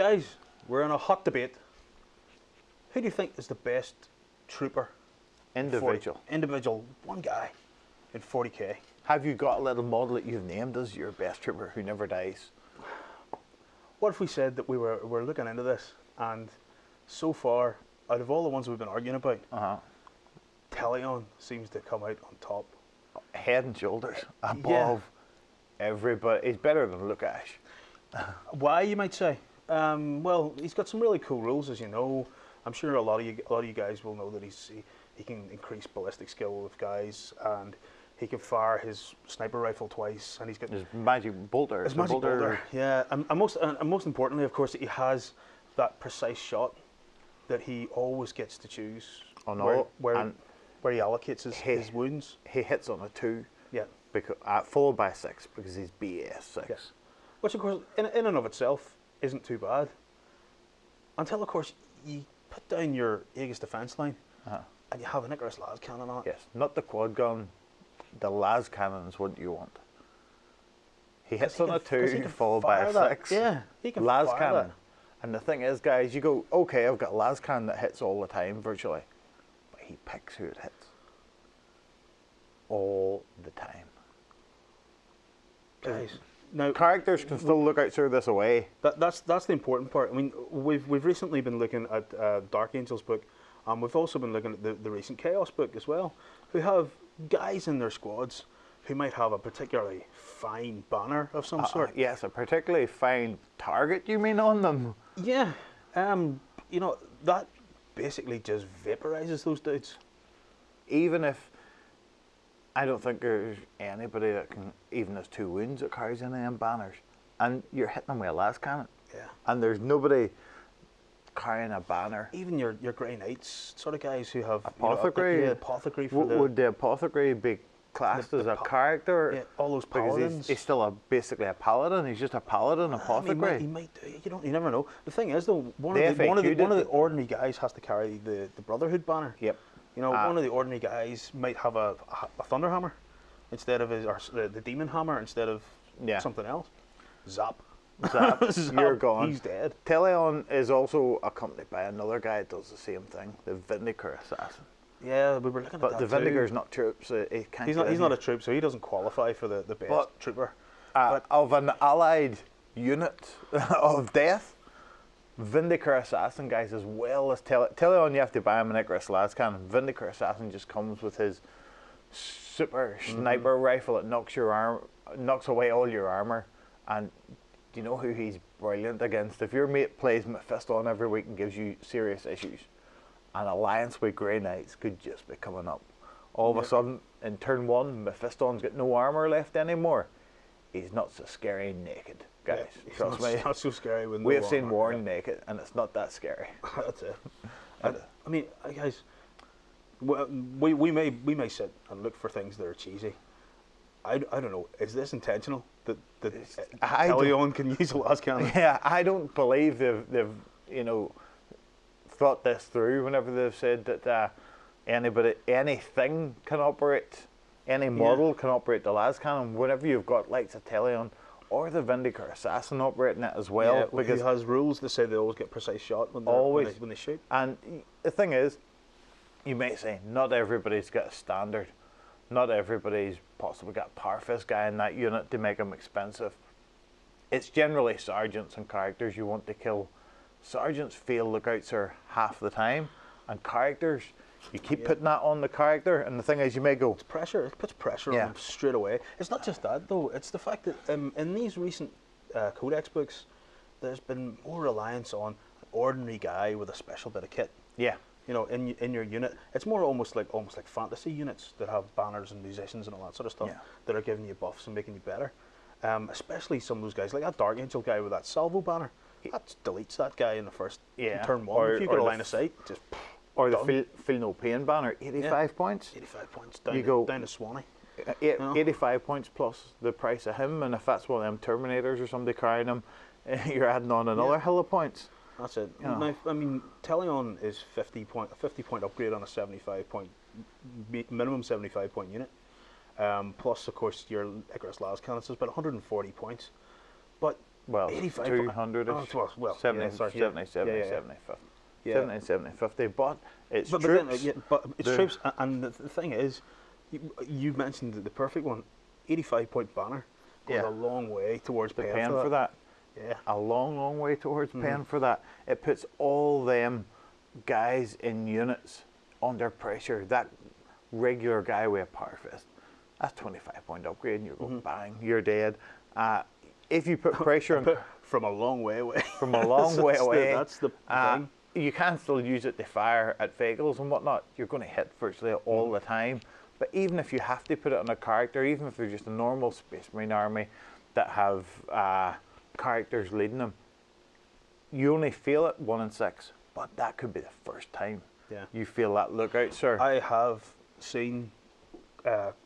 guys, we're in a hot debate. Who do you think is the best trooper? Individual. Individual, one guy in 40k. Have you got a little model that you've named as your best trooper who never dies? What if we said that we're looking into this, and so far, out of all the ones we've been arguing about, Telion seems to come out on top. Head and shoulders above everybody. He's better than Lukash. Why, you might say? Well, he's got some really cool rules, as you know. I'm sure a lot of you guys will know that he can increase ballistic skill with guys, and he can fire his sniper rifle twice, and he's got his magic bolter. His magic bolter, yeah. And most importantly, of course, he has that precise shot that he always gets to choose. Where he allocates his wounds. He hits on a 2. Yeah. Because followed by a 6 because he's BS 6. Yes. Which of course, in and of itself, isn't too bad. Until of course you put down your Aegis defense line, and you have an Icarus las cannon on it. Yes, not the quad gun. The las cannon is what you want. He hits on a 2 followed by a 6. Yeah, he can las fire cannon. that. And the thing is, guys, you go, okay, I've got a las cannon that hits all the time virtually, but he picks who it hits all the time. Guys, now characters can still look outside this away. That's the important part. I mean, we've recently been looking at Dark Angel's book, and we've also been looking at the recent Chaos book as well, who have guys in their squads who might have a particularly fine banner of some sort. Yes, a particularly fine target, you mean, on them? Yeah, you know, that basically just vaporizes those dudes. Even if, I don't think there's anybody that can, even has 2 wounds that carries any of them banners, and you're hitting them with a las cannon. Yeah. And there's nobody carrying a banner. Even your Grey Knights sort of guys who have apothecary. Apothecary for would the apothecary be classed as a character? Yeah, all those paladins. He's still basically a paladin. He's just a paladin apothecary. He might you never know. The thing is though, one of the ordinary guys has to carry the Brotherhood banner. Yep. You know, one of the ordinary guys might have a Thunderhammer instead of the Demon Hammer instead of something else. Zap. You're gone. He's dead. Telion is also accompanied by another guy that does the same thing, the Vindicator Assassin. Yeah, we were looking at that. But the Vindicator's not troop, so he can't. He's not a troop, so he doesn't qualify for the best trooper. Of an allied unit of death, Vindicator Assassin, guys, as well as Telion, you have to buy him an Icarus las cannon. Vindicator Assassin just comes with his super sniper rifle that knocks away all your armor. And do you know who he's brilliant against? If your mate plays Mephiston every week and gives you serious issues, an alliance with Grey Knights could just be coming up. All of a sudden, in turn 1, Mephiston's got no armor left anymore. He's not so scary naked, guys. Trust me. It's not so scary when we have seen Warren naked, and it's not that scary. That's it. I mean, guys, we may sit and look for things that are cheesy. I don't know. Is this intentional? That Telion can use a las cannon? Yeah, I don't believe they've thought this through whenever they've said that anything can operate, any model can operate the las cannon. Whenever you've got likes of Telion or the Vindicator Assassin operating it as well, because it has rules that say they always get precise shot when they shoot. And the thing is, you may say not everybody's got a standard, not everybody's possibly got a power fist guy in that unit to make them expensive. It's generally sergeants and characters you want to kill. Sergeants fail lookouts are half the time, and characters, you keep putting that on the character, and the thing is, you may go... It puts pressure on them straight away. It's not just that, though. It's the fact that in these recent Codex books, there's been more reliance on an ordinary guy with a special bit of kit. Yeah. You know, in your unit, it's more almost like fantasy units that have banners and musicians and all that sort of stuff that are giving you buffs and making you better. Especially some of those guys, like that Dark Angel guy with that salvo banner. That deletes that guy in the first turn 1. If you get a line of sight, just or the feel no pain banner, 85 points. 85 points down to Swanee. 85 points plus the price of him, and if that's one of them Terminators or somebody carrying him, you're adding on another hill of points. That's it. Now, I mean, Telion is a 50 point upgrade on a 75 point minimum 75 point unit. Plus, of course, your Icarus las cannon is about 140 points. But Well, 85 200 oh, well, 70, yeah, sorry, 70, yeah. 70, Yeah, yeah, 70, 50. yeah. 70, 70, 50. But it's But troops. then, but it's troops, and the thing is, you mentioned the perfect one, 85-point banner goes a long way towards paying for that. Yeah. A long, long way towards paying for that. It puts all them guys in units under pressure. That regular guy with a power fist, that's 25-point upgrade, and you're going bang, you're dead. If you put pressure on from a long way away, from a long way away, that's the thing. You can still use it to fire at vehicles and whatnot. You're going to hit virtually all the time. But even if you have to put it on a character, even if they're just a normal Space Marine army that have characters leading them, you only feel it 1 in 6. But that could be the first time you feel that. Look out, sir. I have seen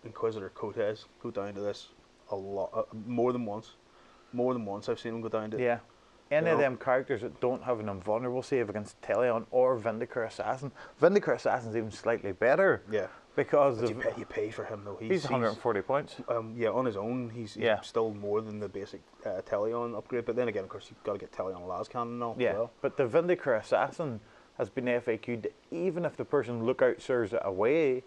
Inquisitor Codex go down to this a lot, more than once. More than once I've seen him go down to it. Yeah. Any of them characters that don't have an invulnerable save against Telion or Vindicator Assassin. Vindicator Assassin's even slightly better. Yeah. Because you pay for him though. He's 140 points. Yeah, on his own, he's still more than the basic Telion upgrade. But then again, of course, you've got to get Telion las cannon and all. Yeah, as well. But the Vindicator Assassin has been FAQ'd. Even if the person lookout serves it away,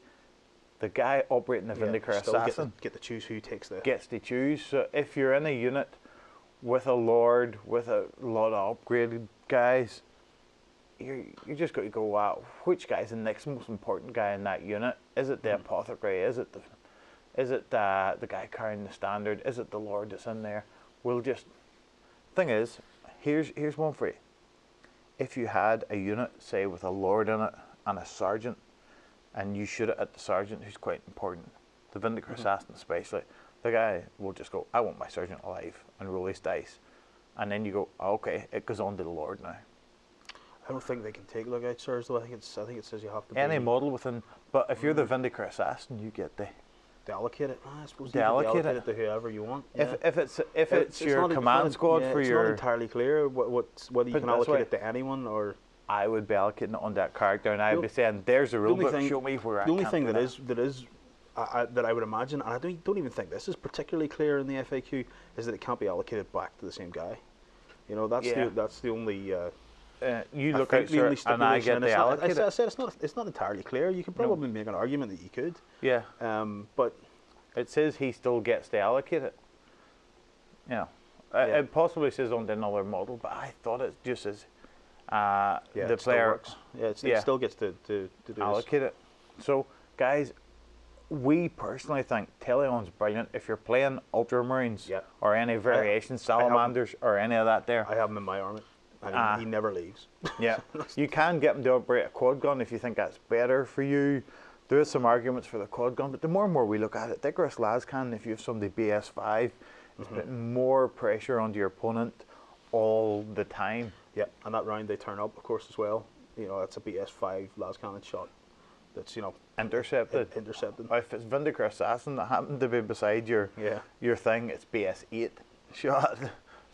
the guy operating the Vindicator Assassin get to choose who takes the gets to choose. So if you're in a unit with a Lord, with a lot of upgraded guys, you just got to go, wow, which guy's the next most important guy in that unit? Is it the apothecary? Is it the guy carrying the standard? Is it the Lord that's in there? We'll just... Thing is, here's one for you. If you had a unit, say, with a Lord in it and a Sergeant, and you shoot it at the Sergeant, who's quite important, the Vindicator Assassin especially, the guy will just go, I want my Sergeant alive, and roll his dice. And then you go, oh, okay, it goes on to the Lord now. I don't think they can take lookout sirs though. I think it says you have to any model within. But if you're the Vindicator Assassin, you get the allocate it. I suppose you allocate it to whoever you want. If it's your command squad for it's your. It's not entirely clear whether you can allocate it to anyone or. I would be allocating it on that character, and I would be saying, "There's a rule book. Show me where I." The only thing that is that I would imagine, and I don't even think this is particularly clear in the FAQ, is that it can't be allocated back to the same guy. You know, that's the only. You look out, sir, and I get the allocated. I said it's not entirely clear. You could probably make an argument that you could. Yeah. But it says he still gets to allocate it. You know, it possibly says on another model, but I thought it just says the player. It still gets to do allocate it. So, guys, we personally think Telion's brilliant. If you're playing Ultramarines or any variations, Salamanders or any of that there. I have him in my army. And he never leaves. Yeah, you can get him to operate a quad gun if you think that's better for you. There is some arguments for the quad gun, but the more and more we look at it, the Icarus Lascan, if you have somebody BS5, it's putting more pressure onto your opponent all the time. Yeah, and that round they turn up, of course, as well. You know, that's a BS5 Lascannon shot. That's, you know, intercepted. If it's Vindicator Assassin that happened to be beside your thing, it's BS8 shot.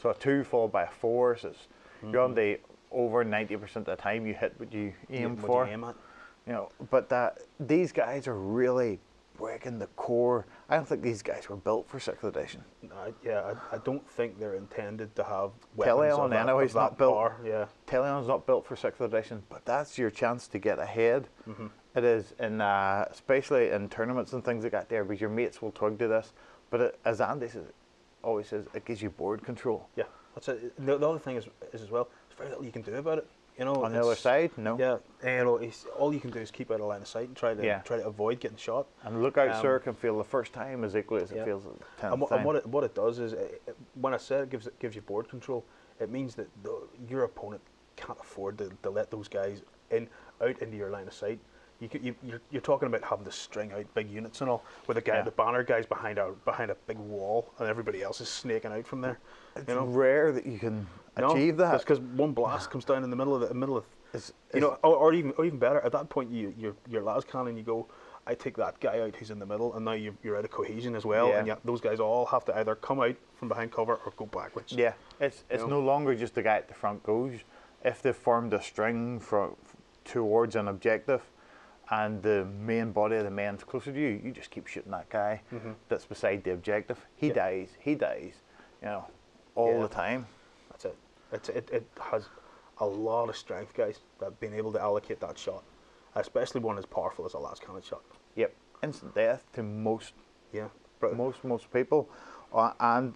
So a 2 followed by a 4, so it's you're on the over 90% of the time you hit what you aim for. You know, but these guys are really breaking the core. I don't think these guys were built for 6th edition. I don't think they're intended to have weapons Telion anyways not built. Power. Yeah. Telion's not built for 6th edition, but that's your chance to get ahead. It is, in especially in tournaments and things like that there, because your mates will twig to this. But as Andy always says, it gives you board control. Yeah. That's it. The other thing is as well, there's very little you can do about it. You know, on the other side, no. Yeah, you know, all you can do is keep out of line of sight and try to avoid getting shot. And lookout sir can feel the first time as equally as it feels the 10th time. And what it does is, when I said it gives you board control, it means that your opponent can't afford to let those guys out into your line of sight. You're talking about having to string out big units and all, with the banner guys behind a big wall, and everybody else is snaking out from there. It's rare that you can achieve that. That's because one blast comes down in the middle of or even better. At that point, your las cannon, you go, I take that guy out who's in the middle, and now you're out of cohesion as well, and those guys all have to either come out from behind cover or go backwards. Yeah, it's no longer just the guy at the front goes. If they've formed a string towards an objective, and the main body of the men's closer to you, you just keep shooting that guy that's beside the objective. He dies. You know, all the time. That's it. It has a lot of strength, guys. That being able to allocate that shot, especially one as powerful as a las cannon shot. Yep, instant death to most. Yeah, most people, and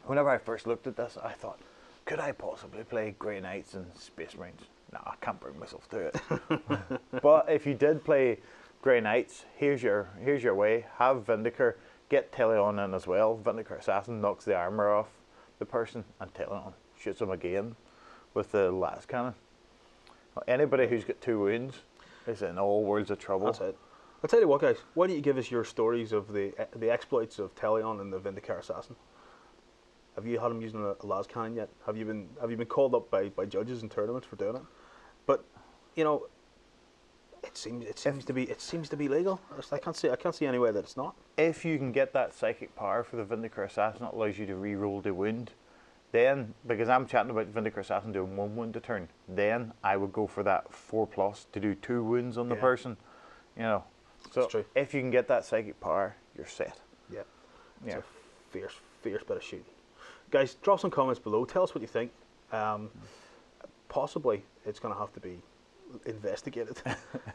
whenever I first looked at this, I thought, could I possibly play Grey Knights and Space Marines? No, I can't bring myself to it. But if you did play Grey Knights, here's your way. Have Vindicator, get Telion in as well. Vindicator Assassin knocks the armor off the person, and Telion shoots him again with the las cannon. Anybody who's got 2 wounds is in all worlds of trouble. That's it. I'll tell you what, guys. Why don't you give us your stories of the exploits of Telion and the Vindicator Assassin? Have you had him using a las cannon yet? Have you been called up by judges in tournaments for doing it? But you know, it seems to be legal. I can't see any way that it's not. If you can get that psychic power for the Vindicator Assassin, it allows you to re-roll the wound. Then, because I'm chatting about Vindicator Assassin doing 1 wound a turn, then I would go for that 4+ to do 2 wounds on the person. You know. So if you can get that psychic power, you're set. Yeah. It's a fierce bit of shooting. Guys, drop some comments below. Tell us what you think. Possibly it's going to have to be investigated,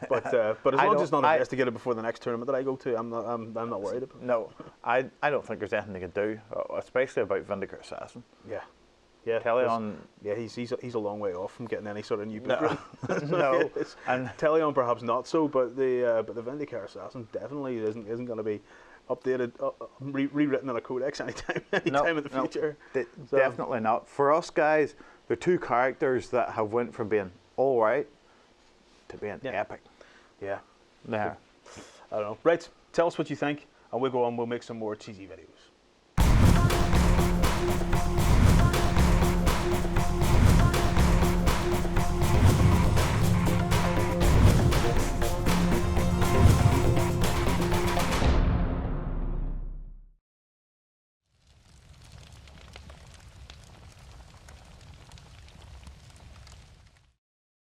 but as long as it's not investigated before the next tournament that I go to, I'm not worried about it. No, I don't think there's anything they can do, especially about Vindicator Assassin. Yeah, Telion. Yeah, he's a long way off from getting any sort of new book. No, and Telion perhaps not so, but the Vindicator Assassin definitely isn't going to be updated, rewritten in a codex anytime in the future. Definitely not. For us guys, there are 2 characters that have went from being all right to being epic. Yeah. There. I don't know. Right. Tell us what you think, and we'll go on. We'll make some more cheesy videos.